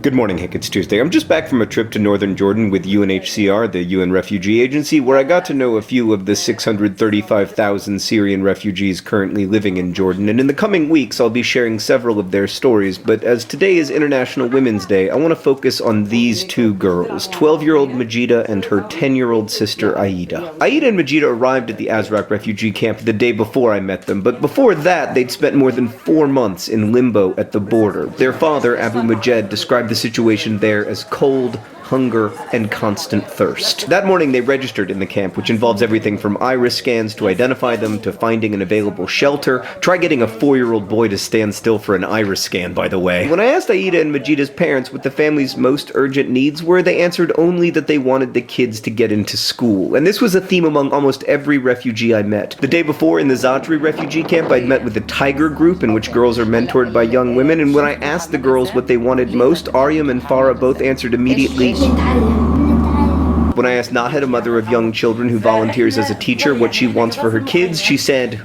Good morning, Hank. It's Tuesday. I'm just back from a trip to northern Jordan with UNHCR, the UN Refugee Agency, where I got to know a few of the 635,000 Syrian refugees currently living in Jordan, and in the coming weeks I'll be sharing several of their stories, but as today is International Women's Day, I want to focus on these two girls, 12-year-old Majeeda and her 10-year-old sister Aida. Aida and Majeeda arrived at the Azraq Refugee camp the day before I met them, but before that they'd spent more than 4 months in limbo at the border. Their father, Abu Majed, described the situation there as cold, hunger, and constant thirst. That morning they registered in the camp, which involves everything from iris scans to identify them to finding an available shelter. Try getting a 4-year-old boy to stand still for an iris scan, by the way. When I asked Aida and Majeeda's parents what the family's most urgent needs were, they answered only that they wanted the kids to get into school. And this was a theme among almost every refugee I met. The day before in the Azraq Refugee camp, I'd met with the Tiger group, in which girls are mentored by young women, and when I asked the girls what they wanted most, Aryam and Farah both answered immediately. When I asked Nahed, a mother of young children who volunteers as a teacher, what she wants for her kids, she said,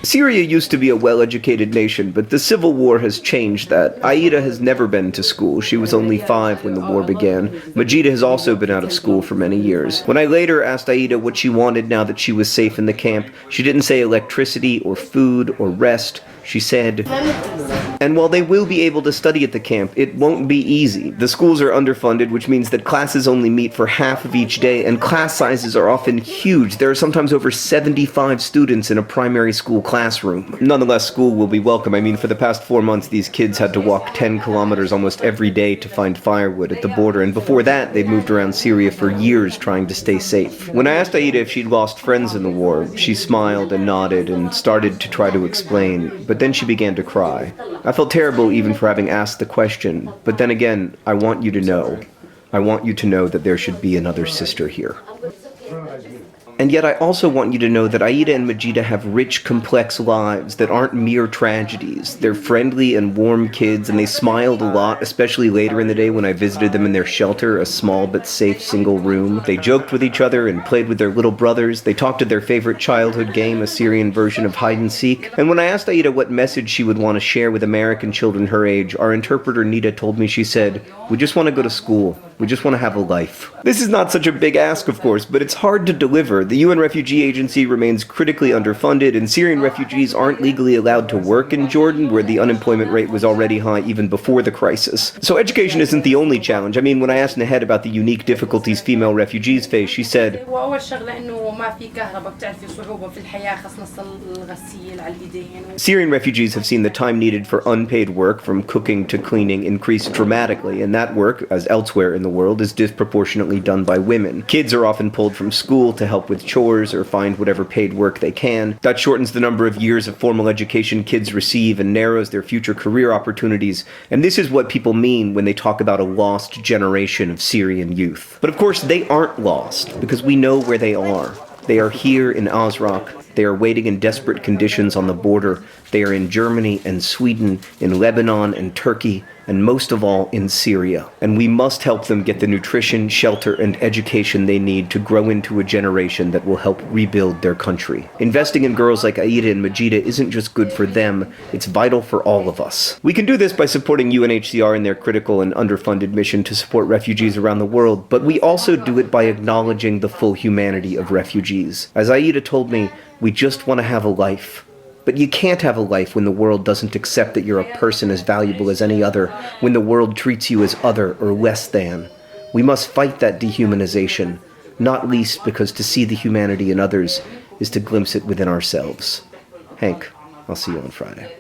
Syria used to be a well-educated nation, but the civil war has changed that. Aida has never been to school. She was only 5 when the war began. Majeeda has also been out of school for many years. When I later asked Aida what she wanted now that she was safe in the camp, she didn't say electricity or food or rest. She said, and while they will be able to study at the camp, it won't be easy. The schools are underfunded, which means that classes only meet for half of each day, and class sizes are often huge. There are sometimes over 75 students in a primary school classroom. Nonetheless, school will be welcome. I mean, for the past 4 months, these kids had to walk 10 kilometers almost every day to find firewood at the border, and before that, they'd moved around Syria for years trying to stay safe. When I asked Aida if she'd lost friends in the war, she smiled and nodded and started to try to explain, but then she began to cry. I felt terrible even for having asked the question, but then again, I want you to know that there should be another sister here. And yet I also want you to know that Aida and Majeeda have rich, complex lives that aren't mere tragedies. They're friendly and warm kids, and they smiled a lot, especially later in the day when I visited them in their shelter, a small but safe single room. They joked with each other and played with their little brothers. They talked to their favorite childhood game, a Syrian version of hide and seek. And when I asked Aida what message she would want to share with American children her age, our interpreter Nita told me, she said, "We just want to go to school. We just want to have a life." This is not such a big ask, of course, but it's hard to deliver. The UN Refugee Agency remains critically underfunded, and Syrian refugees aren't legally allowed to work in Jordan, where the unemployment rate was already high even before the crisis. So education isn't the only challenge. I mean, when I asked Nahed about the unique difficulties female refugees face, she said, Syrian refugees have seen the time needed for unpaid work, from cooking to cleaning, increase dramatically, and that work, as elsewhere in the world, is disproportionately done by women. Kids are often pulled from school to help with chores or find whatever paid work they can. That shortens the number of years of formal education kids receive and narrows their future career opportunities. And this is what people mean when they talk about a lost generation of Syrian youth. But of course, they aren't lost, because we know where they are. They are here in Azraq. They are waiting in desperate conditions on the border. They are in Germany and Sweden, in Lebanon and Turkey, and most of all in Syria. And we must help them get the nutrition, shelter, and education they need to grow into a generation that will help rebuild their country. Investing in girls like Aida and Majeeda isn't just good for them, it's vital for all of us. We can do this by supporting UNHCR in their critical and underfunded mission to support refugees around the world, but we also do it by acknowledging the full humanity of refugees. As Aida told me, we just want to have a life. But you can't have a life when the world doesn't accept that you're a person as valuable as any other, when the world treats you as other or less than. We must fight that dehumanization, not least because to see the humanity in others is to glimpse it within ourselves. Hank, I'll see you on Friday.